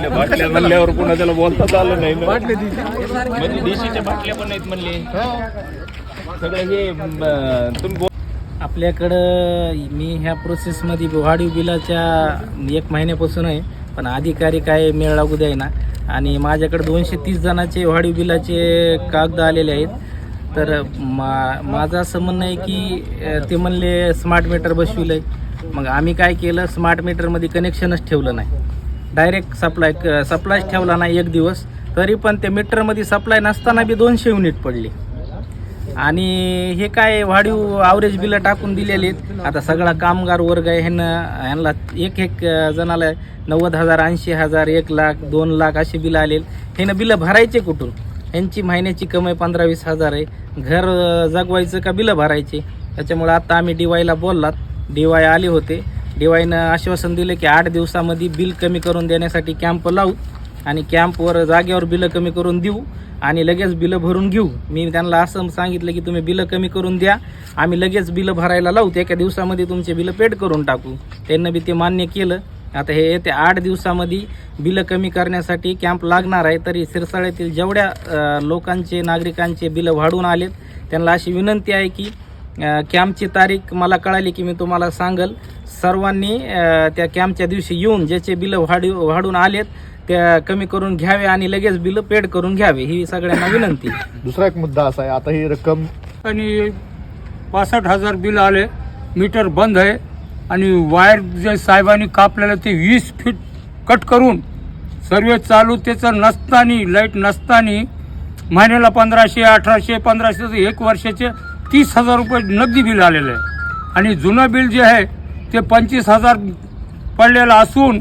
बाटल्या म्हणल्यावर पुन्हा त्याला बोलताच आलं नाही. म्हणजे देशीच्या बाटल्या पण नाहीत म्हणले सगळे हे तुम्ही. आपल्याकडं मी ह्या प्रोसेसमध्ये वाढीव बिलाच्या 1 महिन्यापासून आहे, पण अधिकारी काय मेळ लागू द्यायना आणि माझ्याकडे 230 जणांचे वाढीव बिलाचे कागद आलेले आहेत. तर माझं असं म्हणणं आहे की ते म्हणले स्मार्ट मीटर बसविलं आहे. मग आम्ही काय केलं, स्मार्ट मीटरमध्ये कनेक्शनच ठेवलं नाही, डायरेक्ट सप्लायच ठेवला नाही 1 दिवस. तरी पण ते मीटरमध्ये सप्लाय नसताना बी 200 युनिट पडली. आणि हे काय वाढीव ॲव्हरेज बिलं टाकून दिलेले आहेत. आता सगळा कामगार वर्ग आहे, ह्यांना एक जणाला 90,000, 80,000, 1 लाख, 2 लाख असे बिलं आले. ह्यानं बिलं भरायचे कुठून? ह्यांची महिन्याची कमाई 15-20 हजार आहे. घर जगवायचं का बिलं भरायचे? त्याच्यामुळे आता आम्ही DYला बोललात, DY आले होते. DYनं आश्वासन दिलं की 8 दिवसामध्ये बिल कमी करून देण्यासाठी कॅम्प लावू आणि कॅम्पवर जागेवर बिलं कमी करून देऊ आणि लगेच बिलं भरून घेऊ. मी त्यांना असं सांगितलं की तुम्ही बिलं कमी करून द्या, आम्ही लगेच बिलं भरायला लावू, एका दिवसामध्ये तुमचे बिलं पेड करून टाकू. त्यांना बी ते मान्य केलं. आता हे येत्या 8 दिवसामध्ये बिलं कमी करण्यासाठी कॅम्प लागणार आहे. तरी सिरसाळ्यातील जेवढ्या लोकांचे नागरिकांचे बिलं वाढून आलेत त्यांना अशी विनंती आहे की कॅम्पची तारीख मला कळाली की मी तुम्हाला सांगल. सर्वांनी त्या कॅम्पच्या दिवशी येऊन ज्याचे बिलं वाढून आलेत त्या कमी करून घ्यावे आणि लगेच बिल पेड करून घ्यावे, ही सगळ्यांना विनंती. दुसरा एक मुद्दा असा आहे, आता ही रक्कम आणि 65,000 बिल आले, मीटर बंद आहे आणि वायर जे साहेबांनी कापलेलं ते 20 फीट कट करून सर्वे चालू त्याचं नसताना, लाईट नसताना महिन्याला 1500, 1800, 1500, 1 वर्षाचे 30,000 रुपये नगदी बिल आलेलं आहे. आणि जुनं बिल जे आहे ते 25,000 पडलेलं असून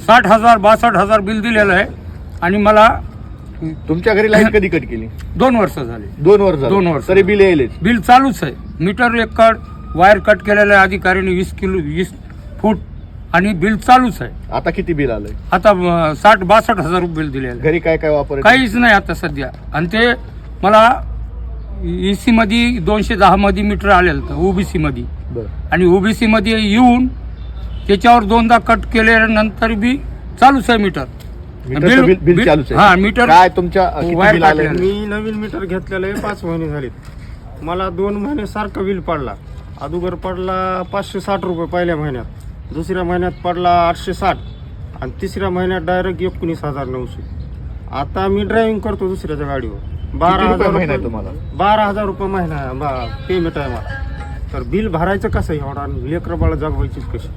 60,000, 62,000 बिल दिलेलं आहे. आणि मला तुमच्या घरी लाईट कधी कट केली? 2 वर्ष झाले. 2 वर्ष झाले. 2 वर्ष तरी बिल येईल? बिल चालूच आहे. मीटर एक कट, वायर कट केलेलं आहे अधिकाऱ्याने 20 फूट आणि बिल चालूच आहे. आता किती बिल आलंय? आता 60-62,000 रुपये बिल दिलेलं आहे. घरी काय काय वापर? काहीच नाही आता सध्या. आणि ते मला EC मध्ये 210 मध्ये मीटर आलेलं होतं OBC मध्ये. आणि OBC मध्ये येऊन त्याच्यावर 2दा कट केल्यानंतर बी चालूच आहे मीटर. बिल चालूच आहे. हा, मीटर काय तुमच्या वायर बिल आलंय? मी नवीन मीटर घेतलेलं आहे, 5 महिने झालेत. मला 2 महिने सारखं बिल पडला. अगोदर पडला 560 रुपये पहिल्या महिन्यात, दुसऱ्या महिन्यात पडला 860 आणि तिसऱ्या महिन्यात डायरेक्ट 19,900. आता मी ड्रायव्हिंग करतो दुसऱ्याच्या गाडीवर. 12,000 महिना आहे तुम्हाला? 12,000 रुपये महिना पेमेंट आहे मला. तर बिल भरायचं कसं एवढा? लेकरं बाळ जगवायचीच कशी?